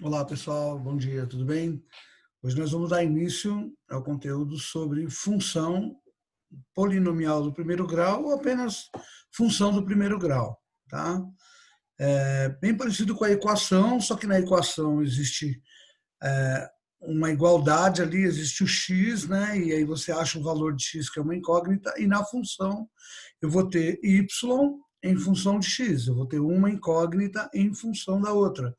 Olá, pessoal. Bom dia, tudo bem? Hoje nós vamos dar início ao conteúdo sobre função polinomial do primeiro grau ou apenas função do primeiro grau, tá? É bem parecido com a equação, só que na equação existe uma igualdade ali, existe o x, né? E aí você acha o valor de x, que é uma incógnita, e na função eu vou ter y em função de x, eu vou ter uma incógnita em função da outra.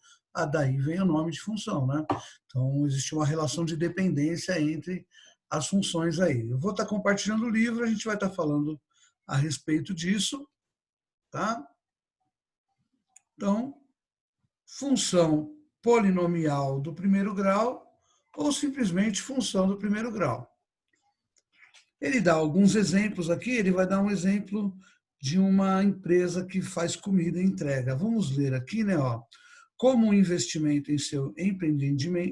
Daí vem o nome de função, né? Então, existe uma relação de dependência entre as funções aí. Eu vou estar compartilhando o livro, a gente vai estar falando a respeito disso, tá? Então, função polinomial do primeiro grau ou simplesmente função do primeiro grau. Ele dá alguns exemplos aqui, ele vai dar um exemplo de uma empresa que faz comida e entrega. Vamos ler aqui, né? Ó, como um investimento em seu empreendimento,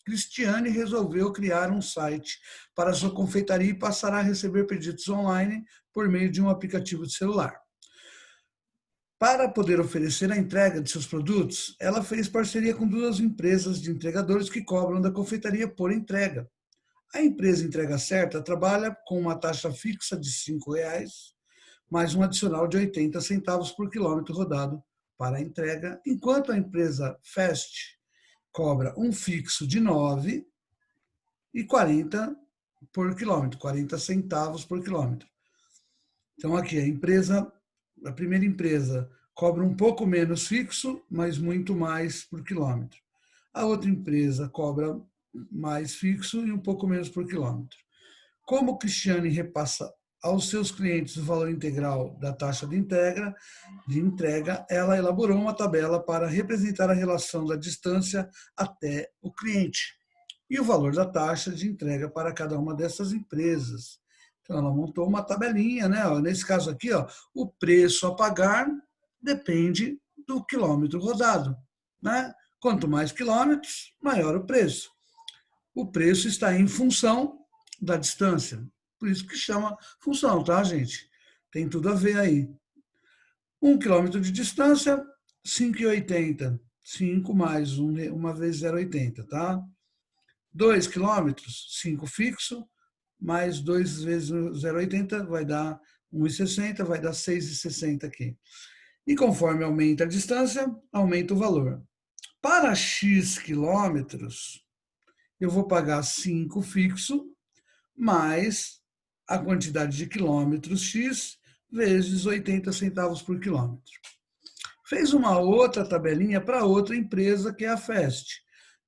Cristiane resolveu criar um site para sua confeitaria e passará a receber pedidos online por meio de um aplicativo de celular. Para poder oferecer a entrega de seus produtos, ela fez parceria com duas empresas de entregadores que cobram da confeitaria por entrega. A empresa Entrega Certa trabalha com uma taxa fixa de R$ 5,00, mais um adicional de 80 centavos por quilômetro rodado para a entrega, enquanto a empresa Fast cobra um fixo de R$ 9,40 por quilômetro, 40 centavos por quilômetro. Então aqui a primeira empresa cobra um pouco menos fixo, mas muito mais por quilômetro. A outra empresa cobra mais fixo e um pouco menos por quilômetro. Como o Cristiane repassa aos seus clientes o valor integral da taxa de entrega, ela elaborou uma tabela para representar a relação da distância até o cliente e o valor da taxa de entrega para cada uma dessas empresas. Então, ela montou uma tabelinha, né? Nesse caso aqui, o preço a pagar depende do quilômetro rodado, né? Quanto mais quilômetros, maior o preço. O preço está em função da distância. Por isso que chama função, tá, gente? Tem tudo a ver aí. 1 quilômetro de distância, 5,80. 5 mais 1 vezes 0,80, tá? 2 quilômetros, 5 fixo, mais 2 vezes 0,80 vai dar 1,60, vai dar 6,60 aqui. E conforme aumenta a distância, aumenta o valor. Para x quilômetros, eu vou pagar 5 fixo mais a quantidade de quilômetros x vezes 80 centavos por quilômetro. Fez uma outra tabelinha para outra empresa, que é a Fast.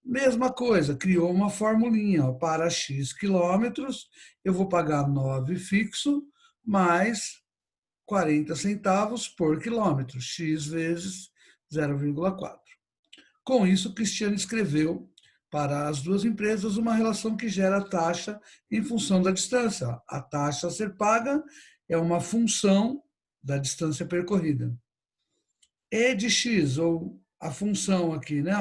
Mesma coisa, criou uma formulinha. Para x quilômetros, eu vou pagar 9 fixo mais 40 centavos por quilômetro, x vezes 0,4. Com isso, Cristiano escreveu para as duas empresas uma relação que gera a taxa em função da distância. A taxa a ser paga é uma função da distância percorrida. E de x, ou a função aqui, né?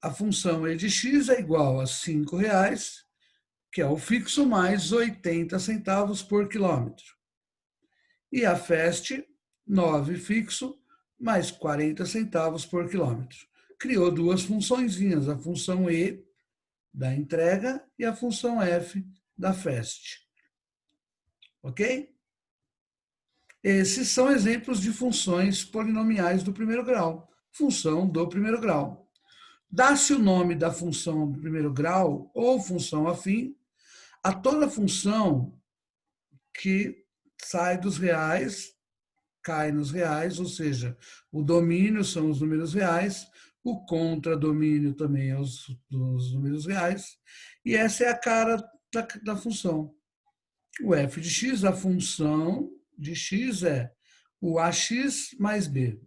A função E de x é igual a R$ 5,00, que é o fixo, mais 80 centavos por quilômetro. E a Fast, 9 fixo, mais 40 centavos por quilômetro. Criou duas funçõezinhas, a função E da entrega e a função F da Fast. Ok? Esses são exemplos de funções polinomiais do primeiro grau. Função do primeiro grau. Dá-se o nome da função do primeiro grau ou função afim a toda função que sai dos reais, cai nos reais, ou seja, o domínio são os números reais, o contradomínio também é os números reais, e essa é a cara da função. O f de x, a função de x é o ax mais b,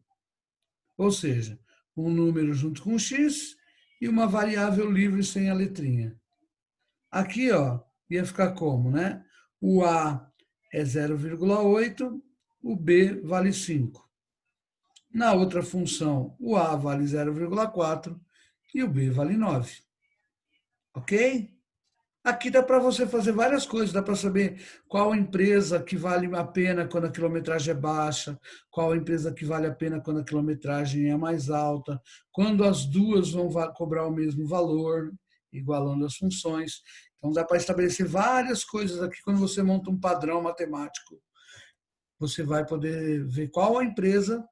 ou seja, um número junto com x e uma variável livre sem a letrinha. Aqui, ia ficar como, né? O a é 0,8, o b vale 5. Na outra função, o a vale 0,4 e o b vale 9. Ok? Aqui dá para você fazer várias coisas, dá para saber qual empresa que vale a pena quando a quilometragem é baixa, qual empresa que vale a pena quando a quilometragem é mais alta, quando as duas vão cobrar o mesmo valor, igualando as funções. Então dá para estabelecer várias coisas aqui quando você monta um padrão matemático. Você vai poder ver qual a empresa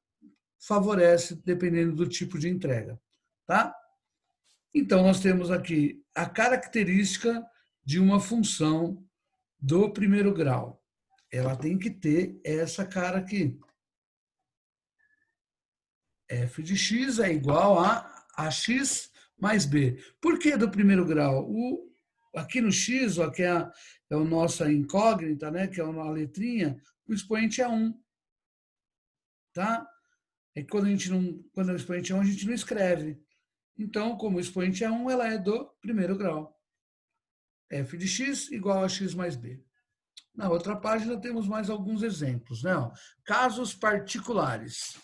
favorece dependendo do tipo de entrega, tá? Então, nós temos aqui a característica de uma função do primeiro grau. Ela tem que ter essa cara aqui. F de x é igual a x mais b. Por que do primeiro grau? Aqui no x, ó, que é a nossa incógnita, né, que é uma letrinha, o expoente é 1. Tá? É que quando o expoente é 1, a gente não escreve. Então, como o expoente é 1, ela é do primeiro grau. F de x igual a x mais b. Na outra página temos mais alguns exemplos, né? Casos particulares.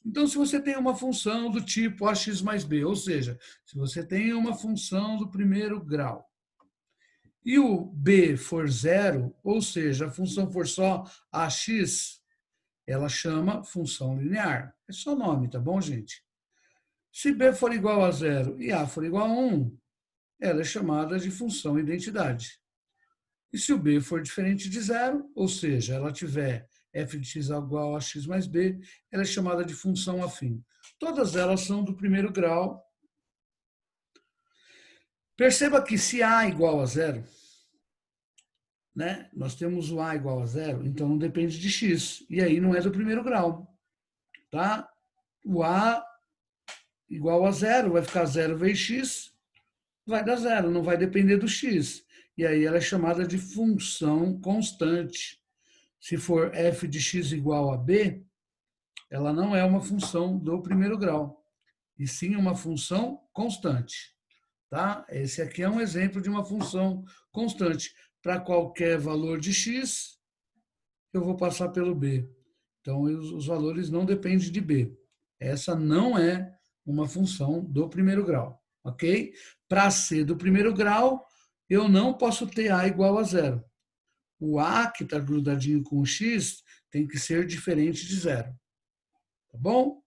Então, se você tem uma função do tipo ax mais b, ou seja, se você tem uma função do primeiro grau, e o b for zero, ou seja, a função for só ax, ela chama função linear. É só nome, tá bom, gente? Se b for igual a zero e a for igual a 1, ela é chamada de função identidade. E se o b for diferente de zero, ou seja, ela tiver f de x igual a x mais b, ela é chamada de função afim. Todas elas são do primeiro grau. Perceba que se a igual a zero, né, nós temos o a igual a zero, então não depende de x. E aí não é do primeiro grau. Tá? O a igual a zero vai ficar zero vezes x, vai dar zero, não vai depender do x. E aí ela é chamada de função constante. Se for f de x igual a b, ela não é uma função do primeiro grau, e sim uma função constante. Tá? Esse aqui é um exemplo de uma função constante. Para qualquer valor de x, eu vou passar pelo b. Então, os valores não dependem de b. Essa não é uma função do primeiro grau, ok? Para ser do primeiro grau, eu não posso ter a igual a zero. O a que está grudadinho com o x tem que ser diferente de zero. Tá bom?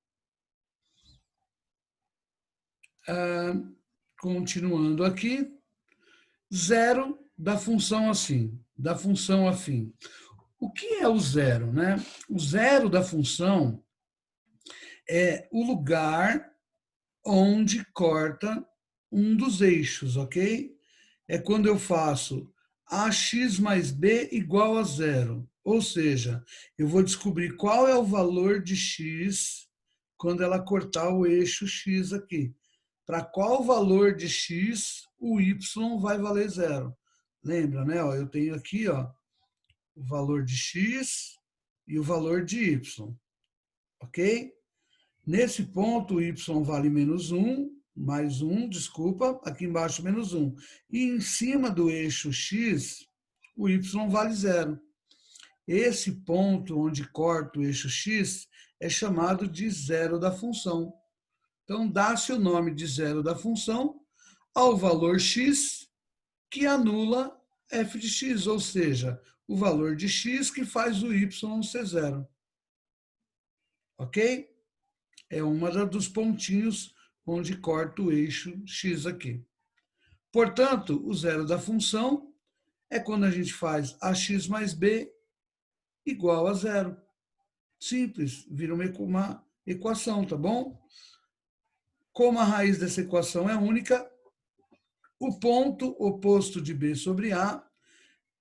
Continuando aqui, zero da função assim, da função afim. O que é o zero, né? O zero da função é o lugar onde corta um dos eixos, ok? É quando eu faço ax mais b igual a zero. Ou seja, eu vou descobrir qual é o valor de x quando ela cortar o eixo x aqui. Para qual valor de x o y vai valer zero. Lembra, né? Eu tenho aqui o valor de x e o valor de y. Ok? Nesse ponto, o y vale menos 1, mais 1, desculpa, aqui embaixo menos 1. E em cima do eixo x, o y vale zero. Esse ponto onde corta o eixo x é chamado de zero da função. Então, dá-se o nome de zero da função ao valor x que anula f de x, ou seja, o valor de x que faz o y ser zero. Ok? É uma dos pontinhos onde corta o eixo x aqui. Portanto, o zero da função é quando a gente faz ax mais b igual a zero. Simples, vira uma equação, tá bom? Como a raiz dessa equação é única, o ponto oposto de b sobre a,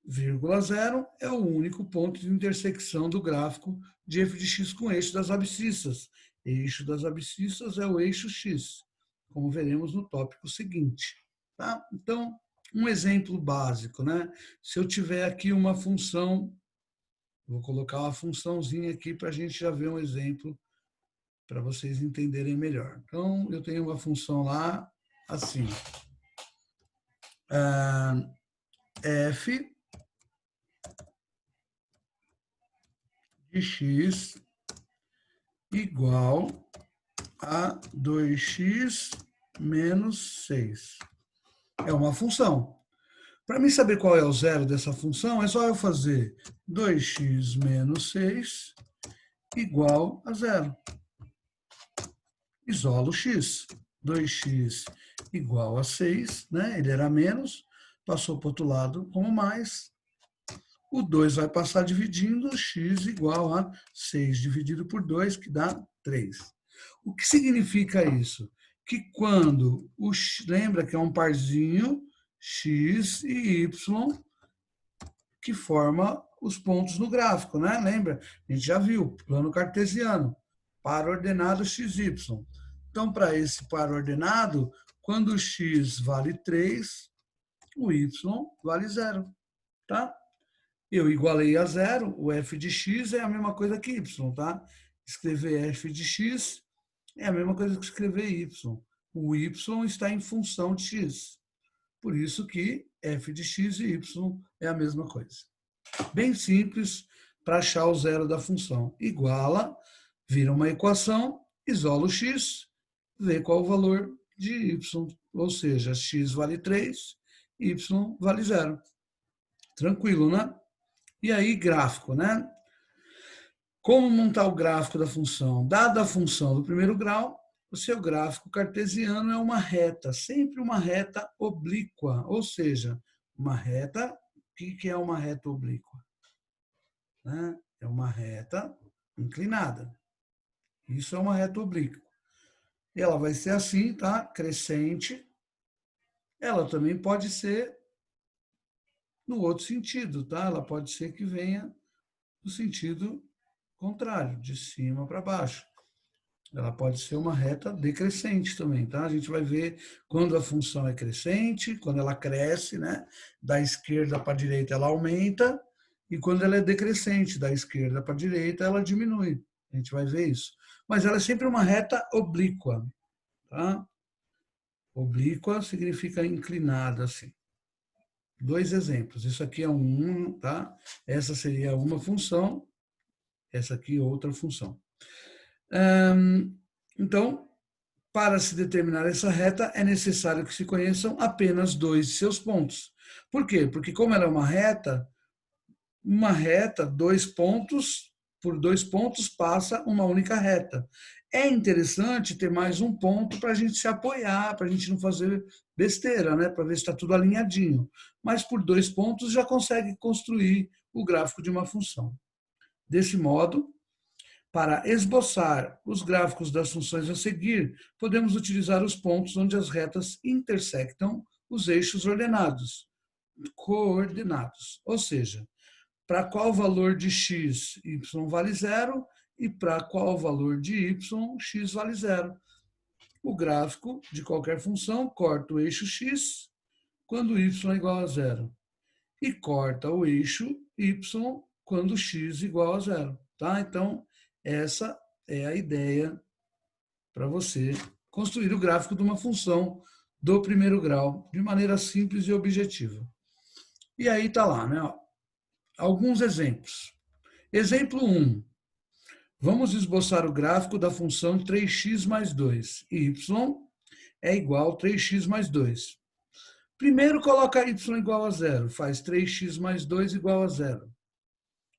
vírgula zero, é o único ponto de intersecção do gráfico de f de x com o eixo das abscissas. Eixo das abscissas é o eixo x, como veremos no tópico seguinte. Tá? Então, um exemplo básico, né? Se eu tiver aqui uma função, vou colocar uma funçãozinha aqui para a gente já ver um exemplo para vocês entenderem melhor. Então, eu tenho uma função lá, assim, f de x igual a 2x menos 6. É uma função. Para mim saber qual é o zero dessa função, é só eu fazer 2x menos 6 igual a zero. Isolo x. 2x igual a 6, né? Ele era menos, passou para o outro lado como mais. O 2 vai passar dividindo, x igual a 6 dividido por 2, que dá 3. O que significa isso? Que quando o x, lembra que é um parzinho, x e y, que forma os pontos no gráfico, né? Lembra? A gente já viu, plano cartesiano, par ordenado xy. Então, para esse par ordenado, quando o x vale 3, o y vale 0, tá? Eu igualei a 0, o f de x é a mesma coisa que y, tá? Escrever f de x é a mesma coisa que escrever y. O y está em função de x. Por isso que f de x e y é a mesma coisa. Bem simples para achar o zero da função. Iguala, vira uma equação, isola o x, vê qual o valor de y. Ou seja, x vale 3, y vale 0. Tranquilo, né? E aí, gráfico, né? Como montar o gráfico da função? Dada a função do primeiro grau, o seu gráfico cartesiano é uma reta, sempre uma reta oblíqua, ou seja, uma reta, o que é uma reta oblíqua? Né? É uma reta inclinada. Isso é uma reta oblíqua. E ela vai ser assim, tá? Crescente. Ela também pode ser no outro sentido, tá? Ela pode ser que venha no sentido contrário, de cima para baixo. Ela pode ser uma reta decrescente também, tá? A gente vai ver quando a função é crescente, quando ela cresce, né? Da esquerda para a direita ela aumenta, e quando ela é decrescente, da esquerda para a direita ela diminui. A gente vai ver isso. Mas ela é sempre uma reta oblíqua, tá? Oblíqua significa inclinada, assim. 2 exemplos. Isso aqui é um, tá? Essa seria uma função, essa aqui outra função. Então, para se determinar essa reta, é necessário que se conheçam apenas 2 de seus pontos. Por quê? Porque como ela é uma reta, 2 pontos, por 2 pontos passa uma única reta. É interessante ter mais um ponto para a gente se apoiar, para a gente não fazer besteira, né? Para ver se está tudo alinhadinho. Mas por 2 pontos já consegue construir o gráfico de uma função. Desse modo, para esboçar os gráficos das funções a seguir, podemos utilizar os pontos onde as retas intersectam os eixos coordenados. Ou seja, para qual valor de x, y vale 0 e para qual valor de y, x vale 0. O gráfico de qualquer função corta o eixo x quando y é igual a 0 e corta o eixo y quando x é igual a 0. Tá? Então, essa é a ideia para você construir o gráfico de uma função do primeiro grau de maneira simples e objetiva. E aí está lá, né? Alguns exemplos. Exemplo 1. Vamos esboçar o gráfico da função 3x mais 2. Y é igual a 3x mais 2. Primeiro coloca y igual a 0. Faz 3x mais 2 igual a 0.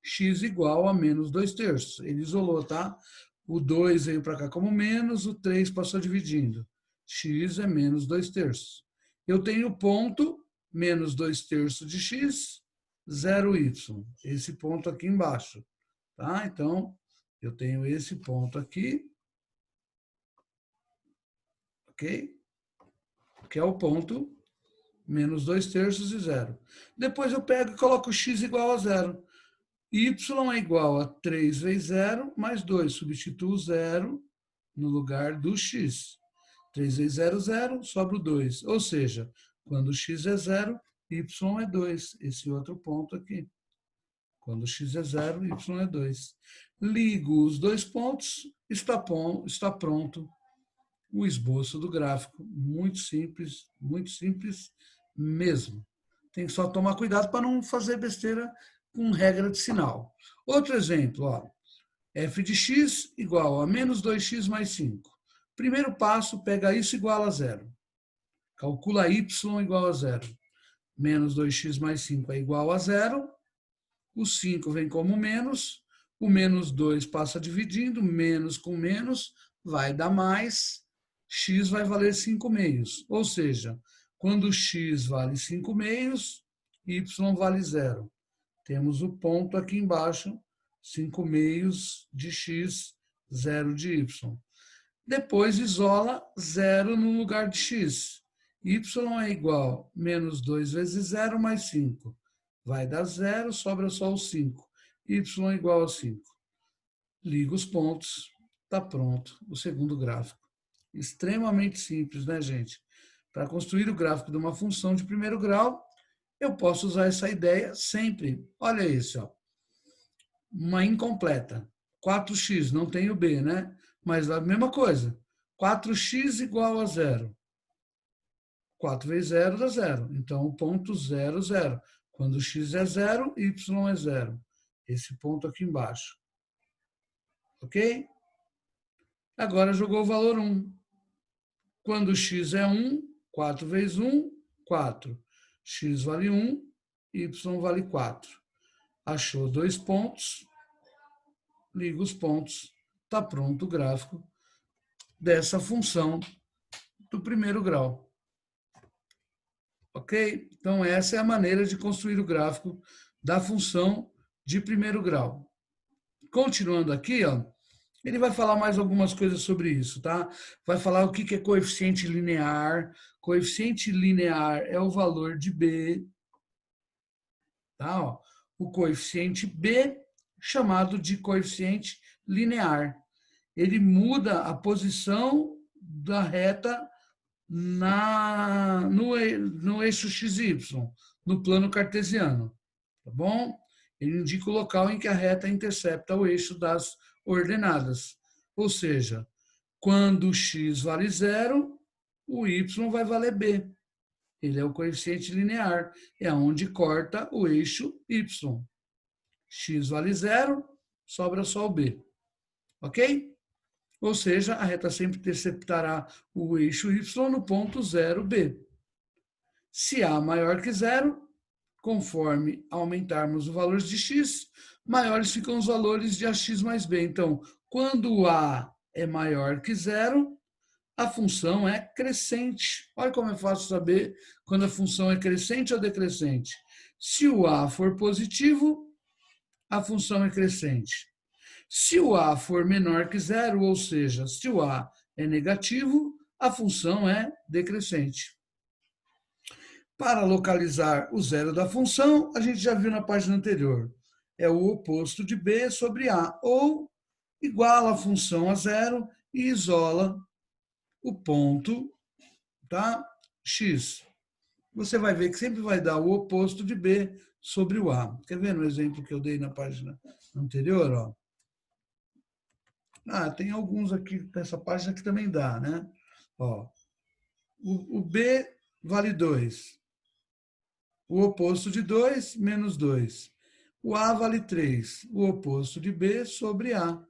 X igual a menos 2 terços. Ele isolou, tá? O 2 veio para cá como menos, o 3 passou dividindo. X é menos 2 terços. Eu tenho ponto, menos 2 terços de x, 0y. Esse ponto aqui embaixo. Tá? Então, eu tenho esse ponto aqui. Ok? Que é o ponto menos 2 terços e 0. Depois eu pego e coloco x igual a 0. Y é igual a 3 vezes 0 mais 2. Substituo 0 no lugar do x. 3 vezes 0, 0, sobra o 2. Ou seja, quando x é 0, y é 2. Esse outro ponto aqui. Quando x é 0, y é 2. Ligo os dois pontos, está pronto o esboço do gráfico. Muito simples mesmo. Tem que só tomar cuidado para não fazer besteira com regra de sinal. Outro exemplo, ó, f de x igual a menos 2x mais 5. Primeiro passo, pega isso igual a 0. Calcula y igual a 0. Menos 2x mais 5 é igual a 0. O 5 vem como menos. O menos 2 passa dividindo. Menos com menos vai dar mais. X vai valer 5 meios. Ou seja, quando x vale 5 meios, y vale 0. Temos o ponto aqui embaixo, 5 meios de x, 0 de y. Depois isola 0 no lugar de x. Y é igual a menos 2 vezes 0 mais 5. Vai dar 0, sobra só o 5. Y é igual a 5. Liga os pontos, está pronto o segundo gráfico. Extremamente simples, né, gente? Para construir o gráfico de uma função de primeiro grau, eu posso usar essa ideia sempre. Olha isso, ó. Uma incompleta. 4x, não tem o b, né? Mas a mesma coisa. 4x igual a 0. 4 vezes 0 dá 0. Então, o ponto 0, 0. Quando x é 0, y é 0. Esse ponto aqui embaixo. Ok? Agora jogou o valor 1. Quando x é 1, 4 vezes 1, 4. X vale 1, y vale 4. Achou 2 pontos, liga os pontos, está pronto o gráfico dessa função do primeiro grau. Ok? Então, essa é a maneira de construir o gráfico da função de primeiro grau. Continuando aqui, ó, ele vai falar mais algumas coisas sobre isso, tá? Vai falar o que é coeficiente linear. Coeficiente linear é o valor de B, tá? Ó, o coeficiente B, chamado de coeficiente linear. Ele muda a posição da reta no eixo XY, no plano cartesiano, tá bom? Ele indica o local em que a reta intercepta o eixo das ordenadas. Ou seja, quando x vale 0, o y vai valer b. Ele é o coeficiente linear, é onde corta o eixo y. X vale 0, sobra só o b. Ok? Ou seja, a reta sempre interceptará o eixo y no ponto 0b. Se a maior que 0, conforme aumentarmos os valores de x, maiores ficam os valores de ax mais b. Então, quando a é maior que 0, a função é crescente. Olha como é fácil saber quando a função é crescente ou decrescente. Se o a for positivo, a função é crescente. Se o a for menor que 0, ou seja, se o a é negativo, a função é decrescente. Para localizar o zero da função, a gente já viu na página anterior. É o oposto de b sobre a, ou iguala a função a 0 e isola o ponto, tá? X. Você vai ver que sempre vai dar o oposto de b sobre o a. Quer ver no exemplo que eu dei na página anterior? Ó? Tem alguns aqui nessa página que também dá, né? Ó, o b vale 2. O oposto de 2, menos 2. O a vale 3. O oposto de b sobre a.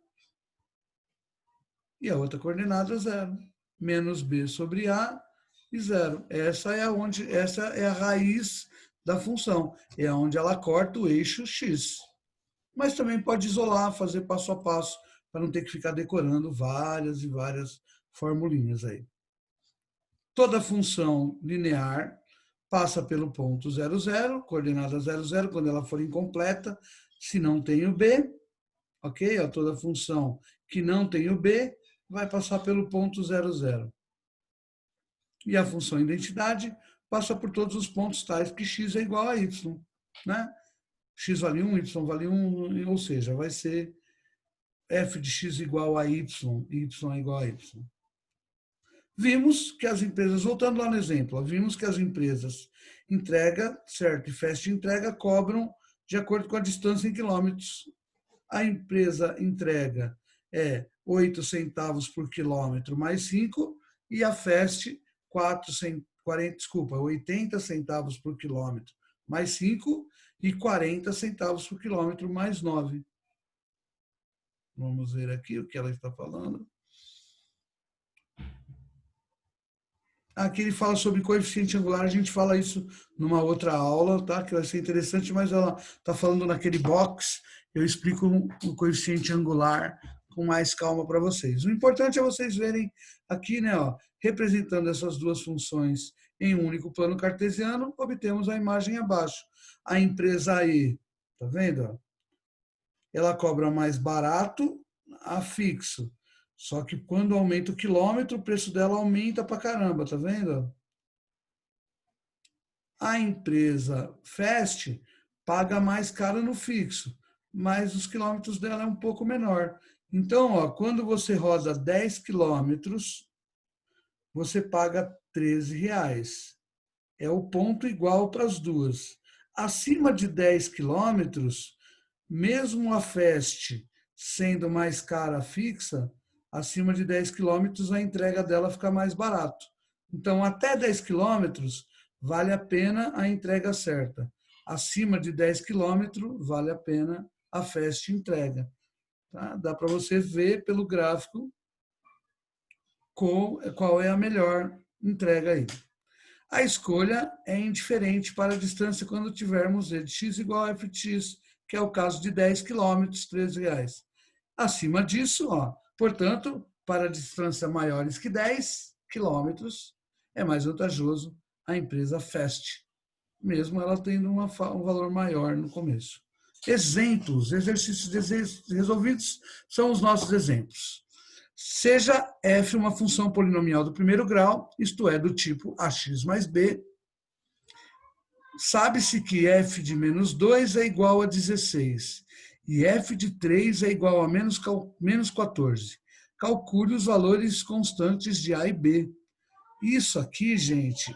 E a outra coordenada é 0. Menos b sobre a e 0. Essa é a raiz da função. É onde ela corta o eixo x. Mas também pode isolar, fazer passo a passo, para não ter que ficar decorando várias e várias formulinhas aí. Toda função linear passa pelo ponto 0, 0, coordenada 0, 0, quando ela for incompleta, se não tem o b, ok? Toda função que não tem o b vai passar pelo ponto 0, 0. E a função identidade passa por todos os pontos tais que x é igual a y, né? X vale 1, y vale 1, ou seja, vai ser f de x igual a y, y é igual a y. Vimos que as empresas, voltando lá no exemplo, vimos que as empresas entrega, certo, e fast entrega cobram de acordo com a distância em quilômetros. A empresa entrega é 8 centavos por quilômetro mais 5 e a fast 80 centavos por quilômetro mais 5 e 40 centavos por quilômetro mais 9. Vamos ver aqui o que ela está falando. Aqui ele fala sobre coeficiente angular, a gente fala isso numa outra aula, tá? Que vai ser interessante, mas ela está falando naquele box, eu explico o coeficiente angular com mais calma para vocês. O importante é vocês verem aqui, né, ó, representando essas duas funções em um único plano cartesiano, obtemos a imagem abaixo. A empresa E, tá vendo? Ela cobra mais barato a fixo. Só que quando aumenta o quilômetro, o preço dela aumenta pra caramba, tá vendo? A empresa Fast paga mais caro no fixo, mas os quilômetros dela é um pouco menor. Então, ó, quando você roda 10 quilômetros, você paga R$ 13. É o ponto igual para as duas. Acima de 10 quilômetros, mesmo a Fast sendo mais cara fixa, acima de 10 quilômetros a entrega dela fica mais barato. Então, até 10 quilômetros, vale a pena a entrega certa. Acima de 10 quilômetros, vale a pena a Fast entrega. Tá? Dá para você ver pelo gráfico qual é a melhor entrega aí. A escolha é indiferente para a distância quando tivermos e de x igual a f de x, que é o caso de 10 quilômetros, R$ 13. Acima disso, ó, portanto, para distâncias maiores que 10 quilômetros, é mais vantajoso a empresa Fast, mesmo ela tendo um valor maior no começo. Exemplos, exercícios resolvidos são os nossos exemplos. Seja f uma função polinomial do primeiro grau, isto é, do tipo ax mais b, sabe-se que f de menos 2 é igual a 16 e f de 3 é igual a menos 14. Calcule os valores constantes de a e b. Isso aqui, gente,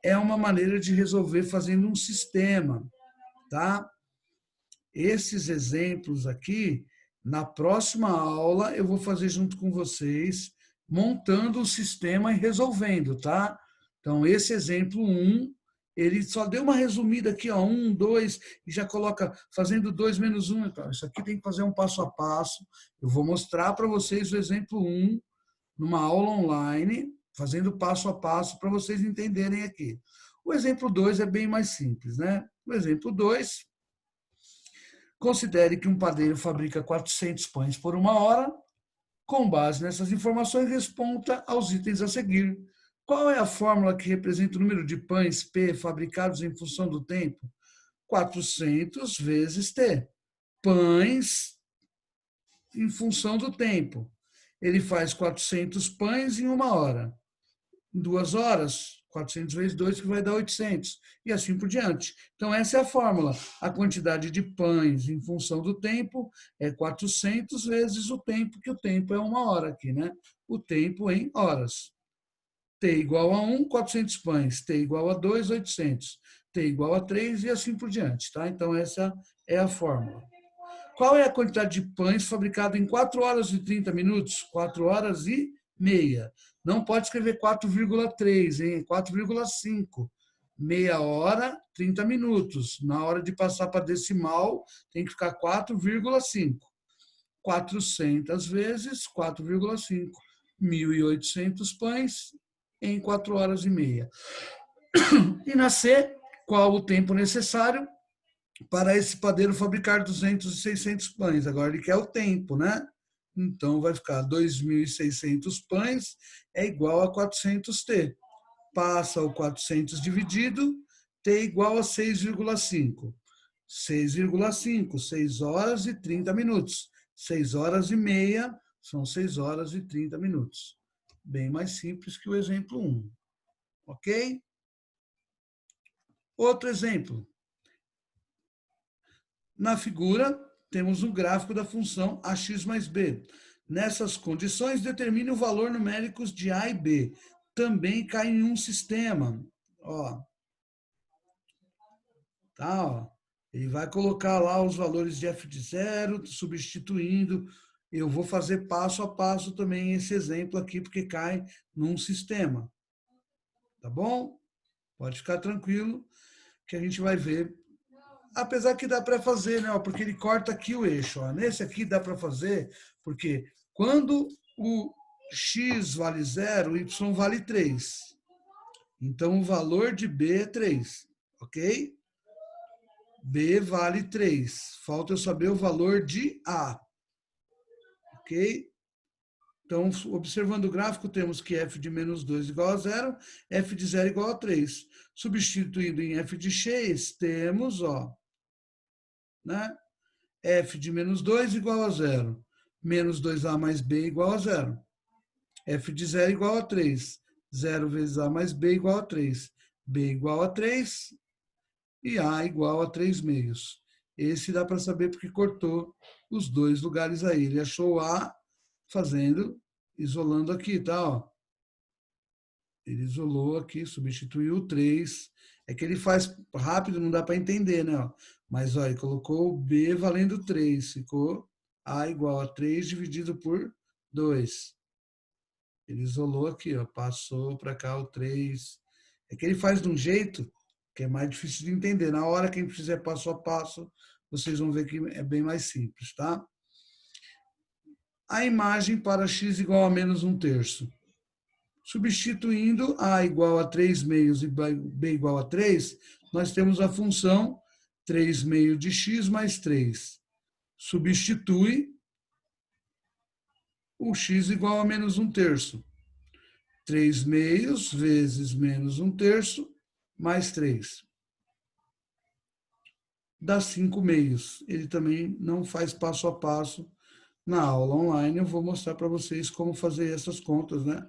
é uma maneira de resolver fazendo um sistema, tá? Esses exemplos aqui, na próxima aula, eu vou fazer junto com vocês, montando o sistema e resolvendo, tá? Então, esse exemplo 1, ele só deu uma resumida aqui, ó, 1, 2, e já coloca fazendo 2 menos 1. Então, isso aqui tem que fazer um passo a passo. Eu vou mostrar para vocês o exemplo 1, numa aula online, fazendo passo a passo para vocês entenderem aqui. O exemplo 2 é bem mais simples, né? O exemplo 2, considere que um padeiro fabrica 400 pães por uma hora. Com base nessas informações, responda aos itens a seguir. Qual é a fórmula que representa o número de pães P fabricados em função do tempo? 400 vezes T. Pães em função do tempo. Ele faz 400 pães em uma hora. Em 2 horas, 400 vezes 2, que vai dar 800, e assim por diante. Então, essa é a fórmula. A quantidade de pães em função do tempo é 400 vezes o tempo, que o tempo é uma hora aqui, né? O tempo em horas. T igual a 1, 400 pães. T igual a 2, 800. T igual a 3 e assim por diante, tá? Então, essa é a fórmula. Qual é a quantidade de pães fabricado em 4 horas e 30 minutos? 4 horas e meia. Não pode escrever 4,3, hein? 4,5. Meia hora, 30 minutos. Na hora de passar para decimal, tem que ficar 4,5. 400 vezes 4,5. 1.800 pães em 4 horas e meia. E na C, qual o tempo necessário para esse padeiro fabricar 200 e 600 pães? Agora ele quer o tempo, né? Então vai ficar 2.600 pães é igual a 400T. Passa o 400 dividido, T igual a 6,5. 6,5, 6 horas e 30 minutos. 6 horas e meia são 6 horas e 30 minutos. Bem mais simples que o exemplo 1. Ok? Outro exemplo. Na figura, temos um gráfico da função ax mais b. Nessas condições, determine o valor numéricos de a e b. Também cai em um sistema. Ó. Tá, ó. Ele vai colocar lá os valores de f de 0, substituindo. Eu vou fazer passo a passo também esse exemplo aqui, porque cai num sistema. Tá bom? Pode ficar tranquilo, que a gente vai ver. Apesar que dá para fazer, né? Porque ele corta aqui o eixo. Ó. Nesse aqui dá para fazer, porque quando o x vale 0, o y vale 3. Então, o valor de B é 3, ok? B vale 3. Falta eu saber o valor de A, ok? Então, observando o gráfico, temos que f de menos 2 igual a 0, f de 0 igual a 3. Substituindo em f de x, temos, ó, né? F de menos 2 igual a 0. Menos 2A mais B igual a 0. F de 0 igual a 3. 0 vezes A mais B igual a 3. B igual a 3 e A igual a 3 meios. Esse dá para saber porque cortou os dois lugares aí. Ele achou A fazendo, isolando aqui, tá? Ó. Ele isolou aqui, substituiu o 3. É que ele faz rápido, não dá para entender, né? Mas ó, ele colocou B valendo 3. Ficou A igual a 3 dividido por 2. Ele isolou aqui, ó, passou para cá o 3. É que ele faz de um jeito que é mais difícil de entender. Na hora que a gente fizer passo a passo, vocês vão ver que é bem mais simples, tá? A imagem para x igual a menos 1/3. Substituindo A igual a 3 meios e B igual a 3, nós temos a função 3 meios de x mais 3. Substitui o x igual a menos 1/3. 3 meios vezes menos 1/3 mais 3. Dá 5 meios. Ele também não faz passo a passo na aula online. Eu vou mostrar para vocês como fazer essas contas, né?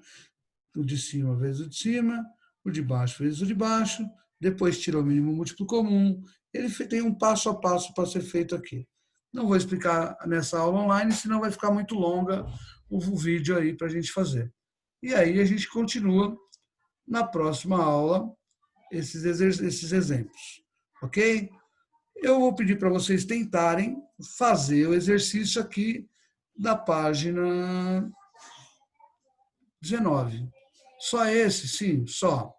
O de cima vezes o de cima, o de baixo vezes o de baixo, depois tira o mínimo múltiplo comum. Ele tem um passo a passo para ser feito aqui. Não vou explicar nessa aula online, senão vai ficar muito longa o vídeo aí para a gente fazer. E aí a gente continua na próxima aula esses exemplos, ok? Eu vou pedir para vocês tentarem fazer o exercício aqui da página 19. Só esse, sim, só.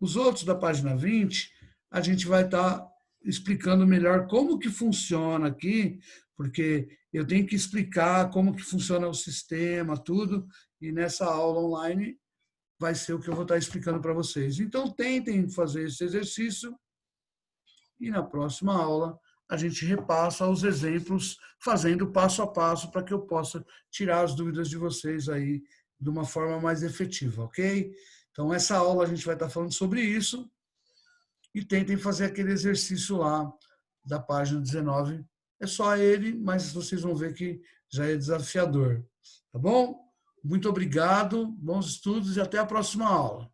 Os outros da página 20, a gente vai estar explicando melhor como que funciona aqui, porque eu tenho que explicar como que funciona o sistema, tudo, e nessa aula online vai ser o que eu vou estar explicando para vocês. Então, tentem fazer esse exercício e na próxima aula a gente repassa os exemplos fazendo passo a passo para que eu possa tirar as dúvidas de vocês aí de uma forma mais efetiva, ok? Então, essa aula a gente vai estar falando sobre isso e tentem fazer aquele exercício lá da página 19. É só ele, mas vocês vão ver que já é desafiador, tá bom? Muito obrigado, bons estudos e até a próxima aula.